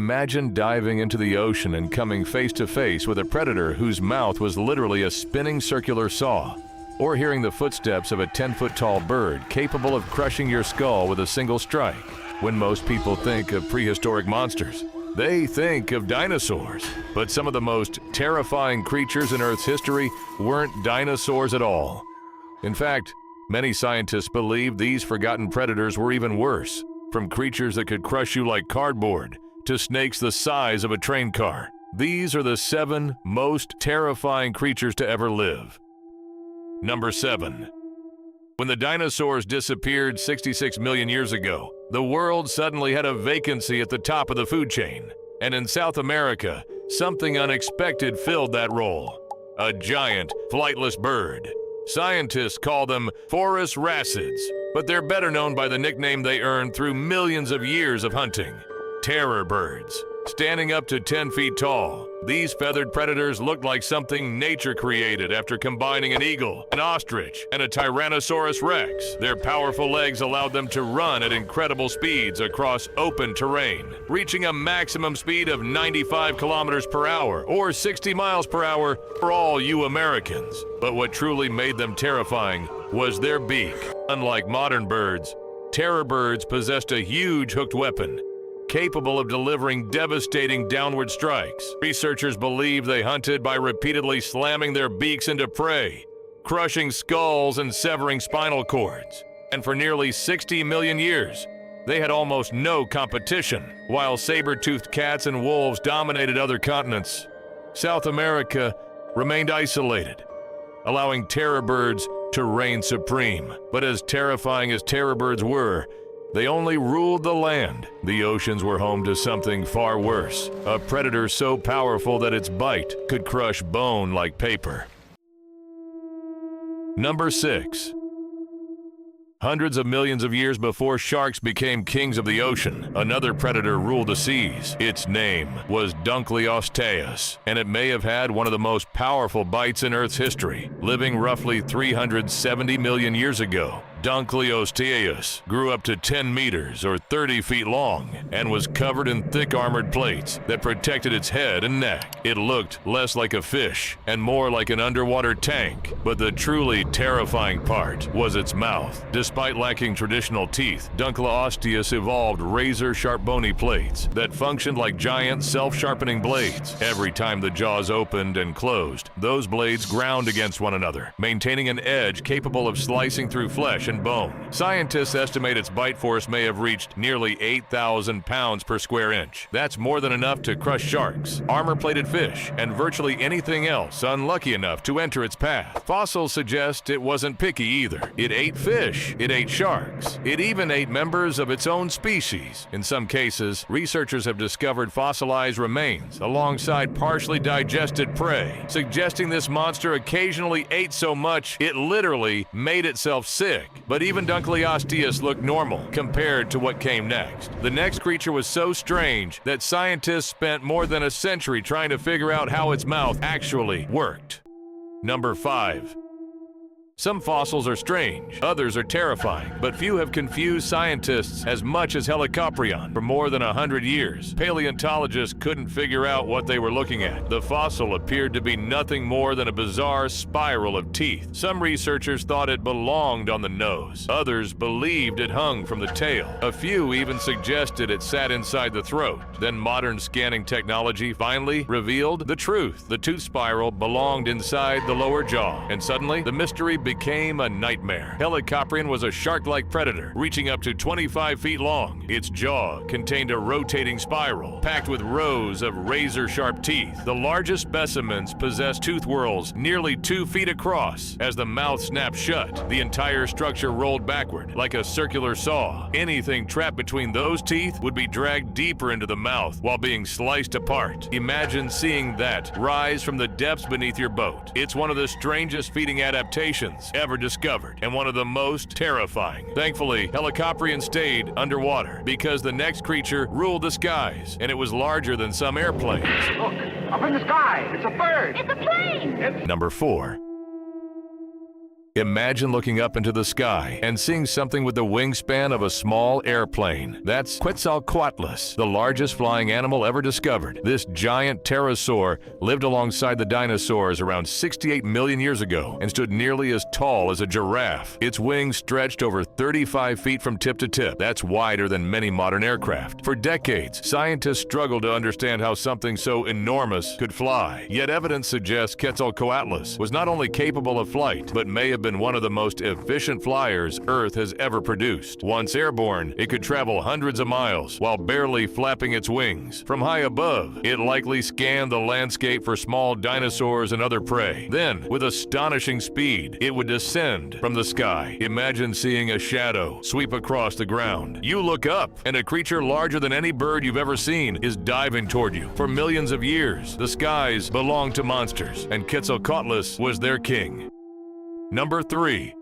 Imagine diving into the ocean and coming face to face with a predator whose mouth was literally a spinning circular saw, or hearing the footsteps of a 10-foot-tall bird capable of crushing your skull with a single strike. When most people think of prehistoric monsters, they think of dinosaurs. But some of the most terrifying creatures in Earth's history weren't dinosaurs at all. In fact, many scientists believe these forgotten predators were even worse, from creatures that could crush you like cardboard to snakes the size of a train car. These are the 7 most terrifying creatures to ever live. Number 7. When the dinosaurs disappeared 66 million years ago, the world suddenly had a vacancy at the top of the food chain. And in South America, something unexpected filled that role. A giant, flightless bird. Scientists call them forest racids, but they're better known by the nickname they earned through millions of years of hunting: terror birds. Standing up to 10 feet tall, these feathered predators looked like something nature created after combining an eagle, an ostrich, and a Tyrannosaurus rex. Their powerful legs allowed them to run at incredible speeds across open terrain, reaching a maximum speed of 95 kilometers per hour or 60 miles per hour for all you Americans. But what truly made them terrifying was their beak. Unlike modern birds, terror birds possessed a huge hooked weapon, capable of delivering devastating downward strikes. Researchers believe they hunted by repeatedly slamming their beaks into prey, crushing skulls and severing spinal cords. And for nearly 60 million years, they had almost no competition. While saber-toothed cats and wolves dominated other continents, South America remained isolated, allowing terror birds to reign supreme. But as terrifying as terror birds were, they only ruled the land. The oceans were home to something far worse, a predator so powerful that its bite could crush bone like paper. Number 6. Hundreds of millions of years before sharks became kings of the ocean, another predator ruled the seas. Its name was Dinosaurs, and it may have had one of the most powerful bites in Earth's history. Living roughly 370 million years ago, Dinosaurs grew up to 10 meters or 30 feet long and was covered in thick armored plates that protected its head and neck. It looked less like a fish and more like an underwater tank, but the truly terrifying part was its mouth. Despite lacking traditional teeth, Dinosaurs evolved razor-sharp bony plates that functioned like giant self-sharpening blades. Every time the jaws opened and closed, those blades ground against one another, maintaining an edge capable of slicing through flesh and bone. Scientists estimate its bite force may have reached nearly 8,000 pounds per square inch. That's more than enough to crush sharks, armor-plated fish, and virtually anything else unlucky enough to enter its path. Fossils suggest it wasn't picky either. It ate fish, it ate sharks, it even ate members of its own species. In some cases, researchers have discovered fossilized remains alongside partially digested prey, suggesting this monster occasionally ate so much it literally made itself sick. But even Dinosaurs looked normal compared to what came next. The next creature was so strange that scientists spent more than a century trying to figure out how its mouth actually worked. Number 5. Some fossils are strange, others are terrifying, but few have confused scientists as much as Helicoprion. For more than 100 years, paleontologists couldn't figure out what they were looking at. The fossil appeared to be nothing more than a bizarre spiral of teeth. Some researchers thought it belonged on the nose. Others believed it hung from the tail. A few even suggested it sat inside the throat. Then modern scanning technology finally revealed the truth. The tooth spiral belonged inside the lower jaw, and suddenly the mystery became a nightmare. Helicoprion was a shark-like predator, reaching up to 25 feet long. Its jaw contained a rotating spiral, packed with rows of razor-sharp teeth. The largest specimens possessed tooth whorls nearly 2 feet across. As the mouth snapped shut, the entire structure rolled backward, like a circular saw. Anything trapped between those teeth would be dragged deeper into the mouth while being sliced apart. Imagine seeing that rise from the depths beneath your boat. It's one of the strangest feeding adaptations ever discovered, and one of the most terrifying. Thankfully, Helicoprion stayed underwater because the next creature ruled the skies, and it was larger than some airplanes. Look, up in the sky, it's a bird. It's a plane! Number 4. Imagine looking up into the sky and seeing something with the wingspan of a small airplane. That's Quetzalcoatlus, the largest flying animal ever discovered. This giant pterosaur lived alongside the dinosaurs around 68 million years ago and stood nearly as tall as a giraffe. Its wings stretched over 35 feet from tip to tip. That's wider than many modern aircraft. For decades, scientists struggled to understand how something so enormous could fly. Yet evidence suggests Quetzalcoatlus was not only capable of flight, but may have been one of the most efficient flyers Earth has ever produced. Once airborne, it could travel hundreds of miles while barely flapping its wings. From high above, it likely scanned the landscape for small dinosaurs and other prey. Then, with astonishing speed, it would descend from the sky. Imagine seeing a shadow sweep across the ground. You look up, and a creature larger than any bird you've ever seen is diving toward you. For millions of years, the skies belonged to monsters, and Quetzalcoatlus was their king. Number 3.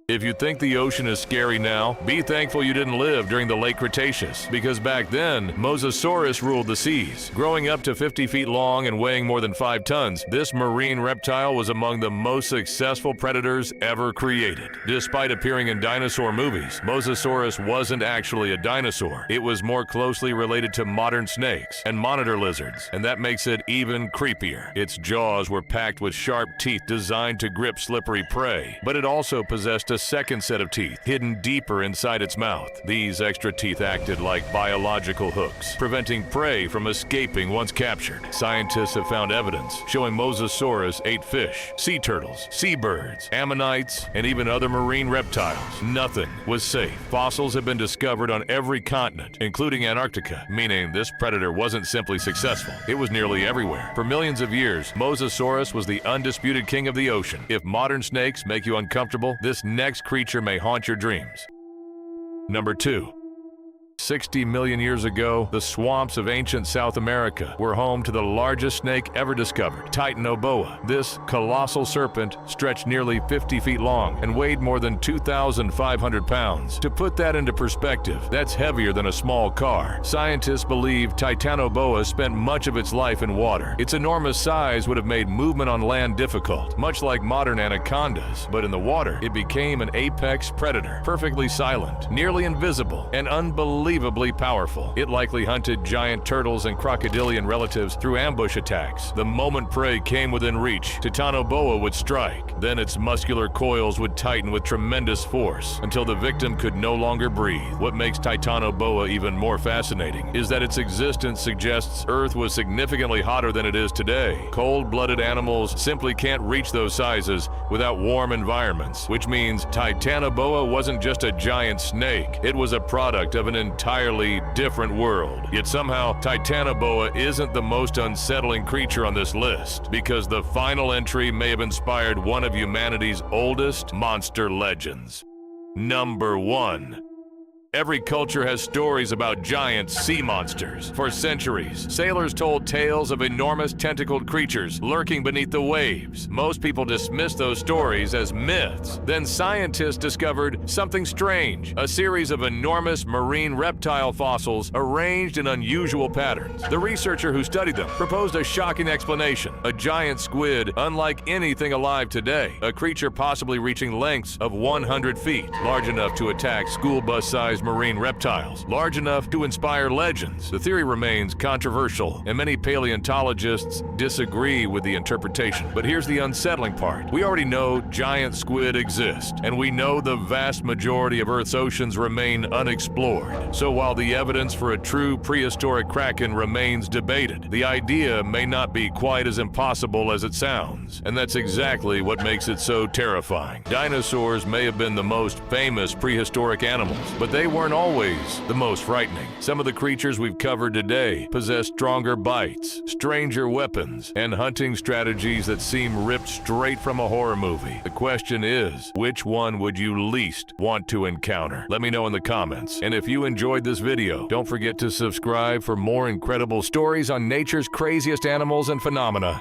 If you think the ocean is scary now, be thankful you didn't live during the late Cretaceous, because back then, Mosasaurus ruled the seas. Growing up to 50 feet long and weighing more than 5 tons, this marine reptile was among the most successful predators ever created. Despite appearing in dinosaur movies, Mosasaurus wasn't actually a dinosaur. It was more closely related to modern snakes and monitor lizards, and that makes it even creepier. Its jaws were packed with sharp teeth designed to grip slippery prey, but it also possessed a second set of teeth hidden deeper inside its mouth. These extra teeth acted like biological hooks, preventing prey from escaping once captured. Scientists have found evidence showing Mosasaurus ate fish, sea turtles, seabirds, ammonites, and even other marine reptiles. Nothing was safe. Fossils have been discovered on every continent, including Antarctica, meaning this predator wasn't simply successful. It was nearly everywhere. For millions of years, Mosasaurus was the undisputed king of the ocean. If modern snakes make you uncomfortable, this next creature may haunt your dreams. Number 2. 60 million years ago, the swamps of ancient South America were home to the largest snake ever discovered, Titanoboa. This colossal serpent stretched nearly 50 feet long and weighed more than 2,500 pounds. To put that into perspective, that's heavier than a small car. Scientists believe Titanoboa spent much of its life in water. Its enormous size would have made movement on land difficult, much like modern anacondas, but in the water, it became an apex predator, perfectly silent, nearly invisible, and unbelievably powerful. It likely hunted giant turtles and crocodilian relatives through ambush attacks. The moment prey came within reach, Titanoboa would strike. Then its muscular coils would tighten with tremendous force until the victim could no longer breathe. What makes Titanoboa even more fascinating is that its existence suggests Earth was significantly hotter than it is today. Cold-blooded animals simply can't reach those sizes without warm environments, which means Titanoboa wasn't just a giant snake. It was a product of an entirely different world. Yet somehow, Titanoboa isn't the most unsettling creature on this list, because the final entry may have inspired one of humanity's oldest monster legends. Number 1. Every culture has stories about giant sea monsters. For centuries, sailors told tales of enormous tentacled creatures lurking beneath the waves. Most people dismissed those stories as myths. Then scientists discovered something strange, a series of enormous marine reptile fossils arranged in unusual patterns. The researcher who studied them proposed a shocking explanation: a giant squid unlike anything alive today, a creature possibly reaching lengths of 100 feet, large enough to attack school bus-sized marine reptiles, large enough to inspire legends. The theory remains controversial, and many paleontologists disagree with the interpretation. But here's the unsettling part. We already know giant squid exist, and we know the vast majority of Earth's oceans remain unexplored. So while the evidence for a true prehistoric kraken remains debated, the idea may not be quite as impossible as it sounds. And that's exactly what makes it so terrifying. Dinosaurs may have been the most famous prehistoric animals, but they weren't always the most frightening. Some of the creatures we've covered today possess stronger bites, stranger weapons, and hunting strategies that seem ripped straight from a horror movie. The question is, which one would you least want to encounter? Let me know in the comments. And if you enjoyed this video, don't forget to subscribe for more incredible stories on nature's craziest animals and phenomena.